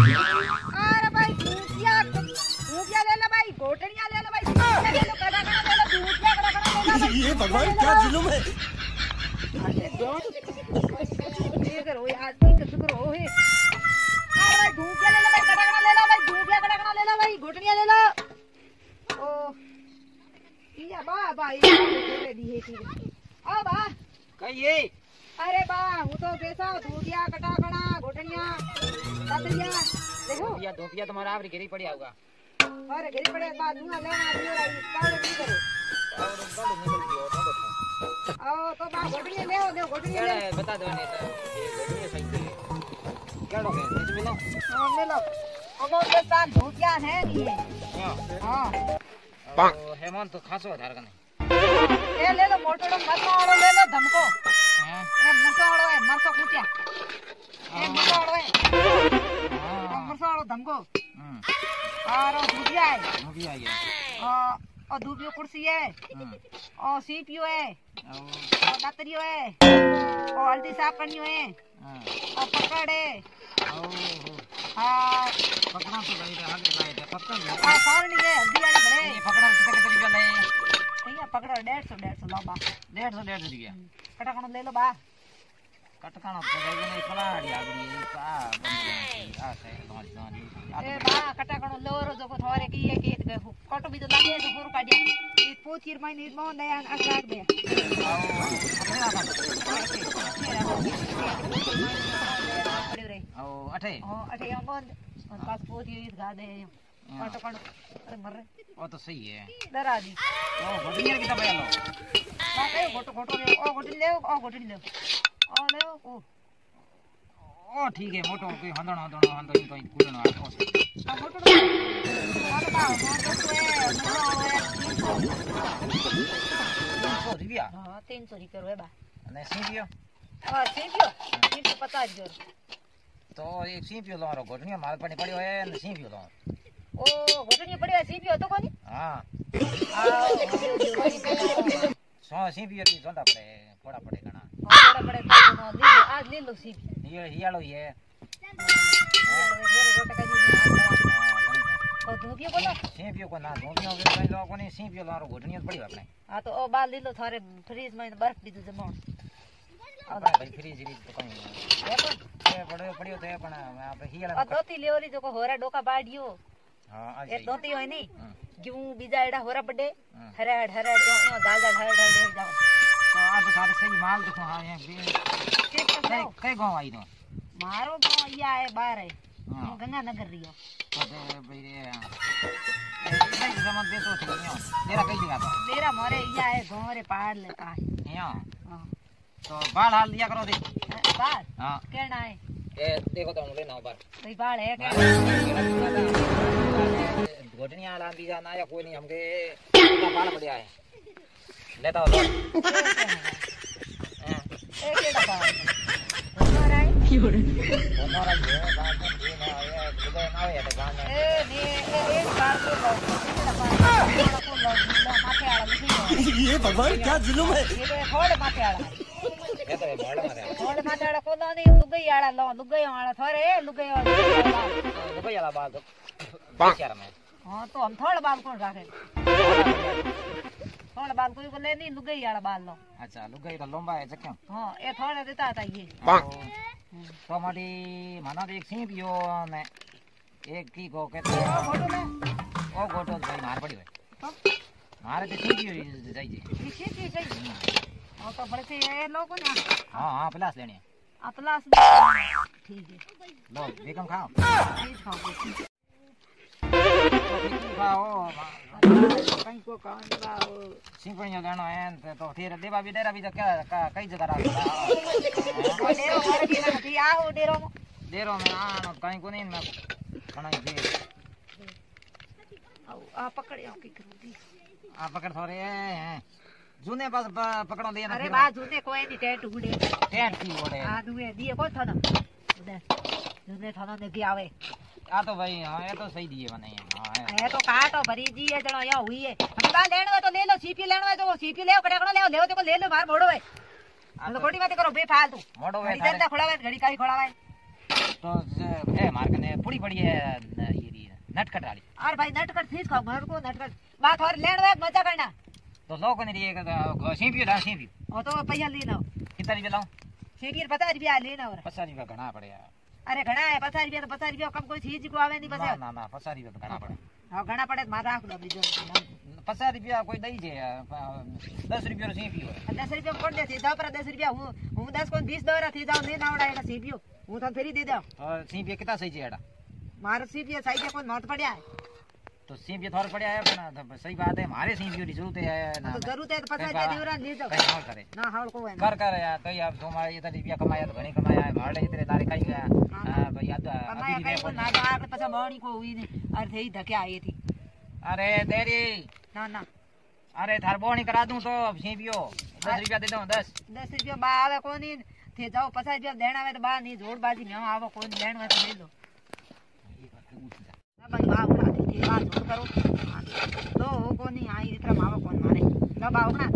अरे भाई भूतिया ले ले भाई, घोटनिया ले ले भाई, ले लो कड़ा कड़ा ले लो, भूतिया कड़ा कड़ा ले लो भाई। ये भगवान क्या जुल्म है। अरे दो ये करो यार, तो शुक्र हो है। अरे भाई भूतिया ले ले भाई, कड़ा कड़ा ले लो भाई, भूतिया कड़ा कड़ा ले लो भाई, घोटनिया ले लो। ओ ये बा भाई ले दी है ठीक है। आ बा कहिए। अरे बा હું તો બેસા ધોતિયા કટાકણા ઘોટણિયા કાતરિયા देखो या धोपिया तुम्हारा आवरी गिरी पड़ी होगा अरे गिरी पड़े बा दूंगा लेना दियो राई काले नहीं करो और बड़ो निकल गयो तो देखो आओ तो बा घोटणिया ले आओ, दे घोटणिया ले बता दो नहीं तो ये घोटनिया सही है क्या लोगे इसमें लो हां ले लो अगो तो सान धोतिया है ये हां तो हेमंत तो खासो आधार का नहीं ए ले लो मोटोड़ो मरसावाड़ो ले लो धमको हां ए मरसावाड़ो है मरसा कुटिया ए मरसावाड़ो है हां मरसावाड़ो धमको और धोतिया है भी आ गया और धूपियो कुर्सी है और सीपीओ है और दातरियो है और हल्दी साफ करनी है और पकड़ है हाँ पकड़ा तो गई रे आगे लाए थे पकड़ ले और सारनी है हल्दी वाली बड़े ये पकड़ा कितने कितने रुपया ले भैया पकड़ो 150 लो बा 150 रुपया कटाकण ले लो बा कटकाना तो गई नहीं खलाड़ी आ गई का बंद आ से तुम्हारी ए बा कटाकण लो रो जो थोरे की है के कटो भी तो लागे तो पूरा काटिया ये पोतीर में निर्मो नया आग दे आओ अठे हां अठे अंगोन पास पोतीर गा दे कटाकण अरे मर रे वो तो सही है डरा दी ओ घोटिया की दबा लो बा ए घोटो ले ओ घोटी ले ओ घोटी ले ओ ले ओ ठीक है मोटो कोई हंदण तो कोई कूदनो आ आ घोटो और बा मोटो है रुपया हां 300 रुपया है बा અને સીપીઓ हां सीपीओ 350 जो તો એક સીપીઓ લારો ઘોટણીઓ માલ પાણી પડ્યો હે અને સીપીઓ લારો ओ घोटनी पड़ी है सीपीओ तो कोनी હા સો સીપીઓ થી જોંડા પડે કોડા પડે ઘણા बड़ा बड़े तो ले आज ले लो सीपी ये हियाळो ये और धोपियो बोलो સીપીઓ કો ના ધોપિયો કે કઈ લોકો ને સીપીઓ લારો ઘોટણીઓ પડ્યો આપણે हां तो ओ बाल ले लो थारे फ्रीज में बर्फ दी जमा આપણે ભાઈ ફ્રીજ રીત તો કઈ એ પડ્યો તો એ પણ આપણે हियाळा आ दोती लेवली जो को होरा डोका बाडियो हां आ ए दोती होय नहीं क्यों बीजा एडा होरा बड़े हराड़ यो दाल हराड़ जाओ तो आ तो सारे सही माल देखो हां ये कई गांव आई तो मारो गांव या है बाहर है गंगानगर रियो तो भाई रे ये जमन देतो छे तेरा कई जगह तो मेरा मोरे या है गांव रे पहाड़ ले का हां हां तो बाल हाल लिया करो दे बाल हां केना है ए देखो तो हम लेना बाल भाई बाल है के घोटनिया वाला बीजा ना या कोई नहीं हमके बाल पड़या है लेता हो ए केड़ा बाल होरा है क्यों हमारा ये बाल ये ना ये दुबई ना है तो गांव में ए ने एक बाल को लो केड़ा बाल को लो माथे वाला लिखी ये भगवान क्या जुल्म है। ये तो थोड़े माथे वाला ये तो बड़ा मारे थोड़े माथे वाला को लो नहीं लुगई वाला लो लुगई वाला थोड़े लुगई वाला दुबई वाला बाल तो बेचारा में हां तो हम थोड़ा बाल कौन रखे थोड़ा बाल कोई को ले नहीं लुगई वाला बाल लो अच्छा लुगाई तो लंबा है जक्या हां ये थोड़ा देता था ये तो मारी माना एक सीपियो ने एक की को कहते फोटो में ओ गोटो भाई मार पड़ी है मारे तो सीपियो जाई जे किसी चीज चाहिए और तो बड़े से ये लोग ना हां प्लास लेनी है अतलास ठीक है लो बेगम खाओ चीज खाओ खाओ कहीं को कांदा सिंपल लेनो है तो फिर देवा भी डेरा भी तो क्या कई जगह रहा डेरो घर की ना थी आओ डेरो डेरो में आनो कहीं को नहीं मैं बनाई दे आ पकड़ियो की करूं दी आ पकड़ थोड़े हैं जूने पास पकड़ो दे ना अरे बा जूने कोई नहीं टेट उड़े टेट की ओड़े आ दुए दिए को था ना उधर जूने थाना ने भी आवे आ तो भाई हां ये तो सही दिए बने हां ये तो काटो भरी जी है जणो या हुई है हम बा लेनो है तो ले लो सीपी लेनो है तो सीपी ले कड़कड़ो ले तो ले लो बाहर मोड़ो है तो खोटी बात करो बेफालतू मोड़ो है इधर खोड़ा है घड़ी काई खोड़ा है तो ए मार्क ने पूरी पड़ी है ये नटखट वाली। अरे भाई नटखट फीस खाओ मेरे को नटखट बात और लेन वे मजा करना तो लोग ने ये सीपीयू डाल सीपीयू ओ तो पैसा लेना कितना रुपया लाऊं? सीपीयू 50 रुपया लेना और 50 रुपया घना पड़े यार। अरे घना है 50 रुपया तो 50 रुपया कम कोई चीज को आवे नहीं बस ना ना 50 रुपया तो घना पड़े। हां घना पड़े मार राख दो बीजो 50 रुपया कोई दई छे 10 रुपया सीपीयू 10 रुपया कोण दे सीधा पर 10 रुपया हूं 10 कोण 20 दौरा थी जाओ नहीं नावड़ा सीपीयू हूं तो फेरी दे दो। और सीपीयू कितना सही छे एड़ा? मार सीपीयू सही कोण नोट पड़या है तो सीपीयू थोड़ा पड़या है पण सही बात है हमारे सीपीयू की जरूरत है ना। तो जरूरत है तो 50 रुपया देवरा ले जाओ कहीं और करे ना हाल को है कर यार तो यार तुम्हारा ये रुपया कमाया तो घणी कमाया है मारे इतने तारे कहीं गया भाई याद कमाया कहीं को ना आके पछा मोणी को हुई ने अरे थई धके आई थी। अरे तेरी ना ना अरे थार बोनी करा दूं तो सीपीयू 10 रुपया दे दूं 10 रुपया बा आवे कोनी थे जाओ 50 रुपया देना आवे तो बा नहीं जोड़ बाजी में आवे कोनी लेण में तो ले लो ना भाई बा उड़ा दे बा जोड़ करो तो हो कोनी आई इतना मावा कोन मारे ना बा उड़ा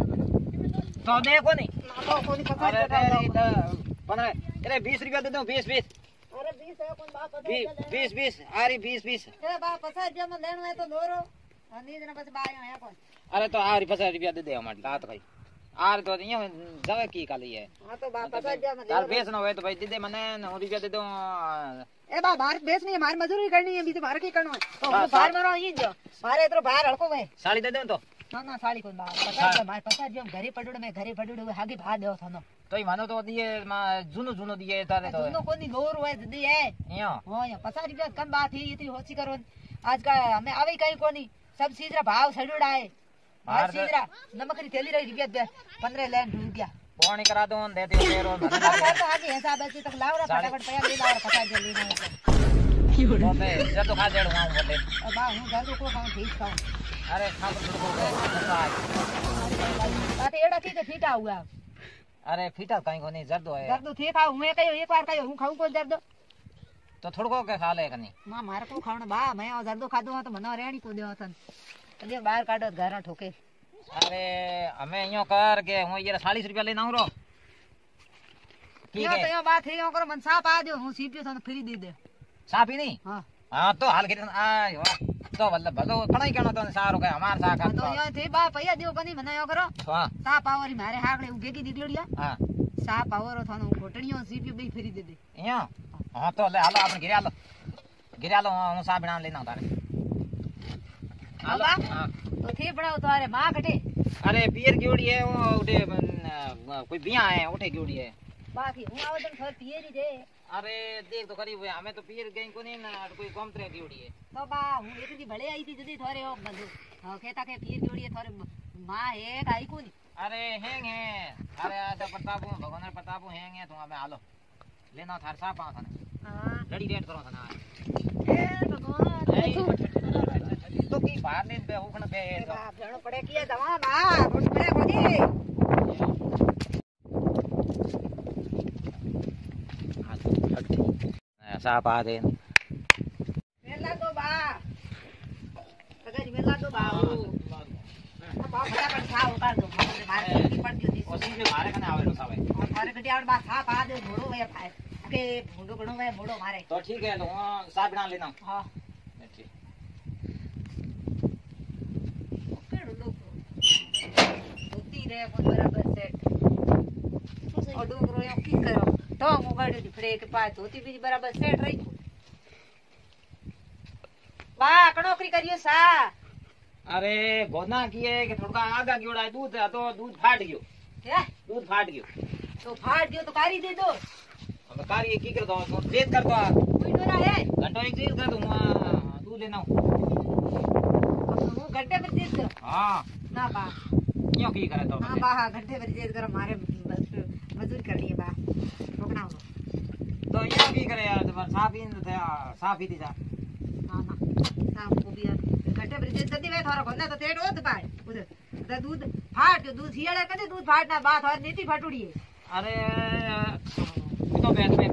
तो दे कोनी ना तो कोनी 50 अरे रुपया तेरी तो 15 अरे 20 रुपया दे दूं 20 अरे 20 है कोन बा 50 20 अरे 20 ए बा 50 रुपया में लेण में तो लोरो नहीं देना बस बा आया कोन अरे तो आरी 50 रुपया दे दे हमारी बात भाई आर तो ये जगह की काली है। हां तो बा 50 रुपया में यार बेचना हो तो भाई दे दे मने 9 रुपया दे दो। ए बा बाहर बेचनी है हमारी मजदूरी करनी है भी तो बाहर की करना है तो बाहर मरो ही जो मारे इधर बाहर हड़को वे साड़ी दे दो तो ना ना साड़ी कोन बा 50 मार 50 जो घरे पड़ुड़ में घरे पड़ुड़ हागे भा देओ थानो तो ई मानो तो दिए जुनो दिए तारे तो जुनो कोनी लोर होए दी है यो हो या 50 रुपया कम बात है इतनी होची करो आज का हमें आवे कहीं कोनी सब चीज रा भाव सड़ुड़ा है हर चीज रा नमक री थैली रही रुपया 15 लेन ढूंढ गया पानी करा दो दे दे तेरो तो आगे हिसाब है तक लावरा फटाफट पया ले लावरा 50 जल्दी ना तो मैं जब तो खा जेड़ खाऊं बोले अब बा हूं घर को खाऊं ठीक खाऊं अरे खा तो बात एड़ा की ठीटा हुआ अरे फीटा कहीं को नहीं जर्द है जर्द ठीक खाऊं मैं कहियो एक बार कहियो हूं खाऊं को जर्द तो थोड़ो को के खा ले कनी मां मारे को खावण बा मैं जर्दो खादो तो मनो रेणी को देओ थन अरे बाहर काढो घर ठोके। अरे हमें यो कर के हूं ये 40 रुपया लेना हूं रो ठीक है यो तो यो बात है यो करो मन साफ आ दियो हूं सीपीयू थाने फ्री दे दे साफ ही नहीं हां हां तो हाल के आयो तो भलो भलो कणाई कणो तो सारो के हमार सा का तो यो थे बा पैया दियो बनी मने यो करो हां साफ आवरी मारे हागड़े उगेगी दिगलोड़िया हां साफ आवरो थाने घोटणियो सीपीयू बे फ्री दे दे यो हां तो ले हालो अपन गिरे हालो हूं सा बना लेना तारे हां हां तो थे बनाओ तुम्हारे मां कटे अरे पियर की है वो उठे कोई बिया है उठे की है बाकी हूं आवेदन थोर पियर ही दे अरे देख तो करीब हमें तो पियर गई को नहीं ना कोई कम तरह की है तो बा हूं एक दी भले आई थी जदी थोरे ओ बंदू हां कहता के पियर की है थोरे मां एक आई कोनी अरे हैंग है अरे आजा प्रतापू भगवान प्रतापू हैंग है तुम हमें हालो लेना थार सा पा थाने हां रेडी रेट करो थाना ए भगवान तो की बाहर ने बे उखन बे बाप जानो पड़े किया दवा बा कुछ पड़े कोनी साफ आ दे मेला तो बा अगर मेला तो बा बा फटाफट खाओ कर दो मारे की पड़ गई ओसी में मारे कने आवे लो सावे और मारे कटी आड़ बा साफ आ दे घोड़ो वे खाए के भूंडो गणो वे मोड़ो मारे तो ठीक है लो साफ बना लेना हां ठीक ओके लो धोती रे कोन बराबर सेट और डोगरो यो की करो तो मोबाइल दी फ्रे के पास धोती भी बराबर सेट रही बा कनोकरी करियो सा अरे गोना किए कि थोड़ा आगा क्यों है दूध तो दूध फाट गयो क्या दूध फाट गयो तो फाट दियो तो कारी दे दो अब कारी की कर दो तो चेक कर दो कोई डोरा है घंटो एक चीज कर दूंगा दूध लेना वो गड्ढे पर चीज करो हां ना बा क्यों की करे तो हां बा गड्ढे पर चीज करो मारे मजदूर कर लिए बा रोकना हो तो ये की करे यार तो साफ ही दी जा हां हां साफ को भी गड्ढे पर चीज ददी वे थोड़ा खोलना तो तेड़ ओत पाए उधर द दूध फाट दूध हियाड़े कदे दूध फाटना बात और नीति फटुड़ी है अरे तो बैठ पे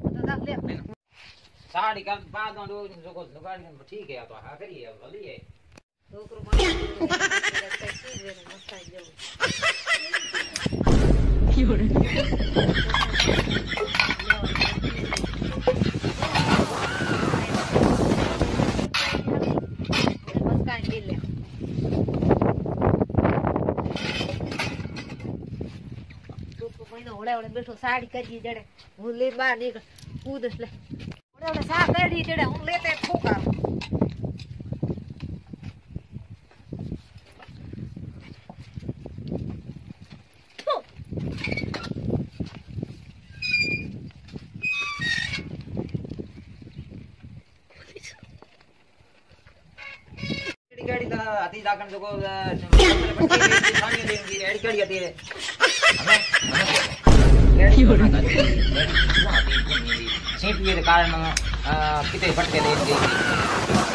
तो दब ले साड़ी का बाद में जो को जुगाड़ ठीक है तो हां करिए भली है डोकरो मार टैक्सी वे मस्त है जो નો ઓળે બેઠો સાડી કરી જડે હું લઈ બહાર નીકળ કૂદસ લે ઓળે સા કરી જડે હું લેતે ઠોકા गाड़ी का आती जाकर जो को सामने देंगी रेडी गाड़ी आती है हमें गाड़ी सीट के कारण कितने फटके देंगे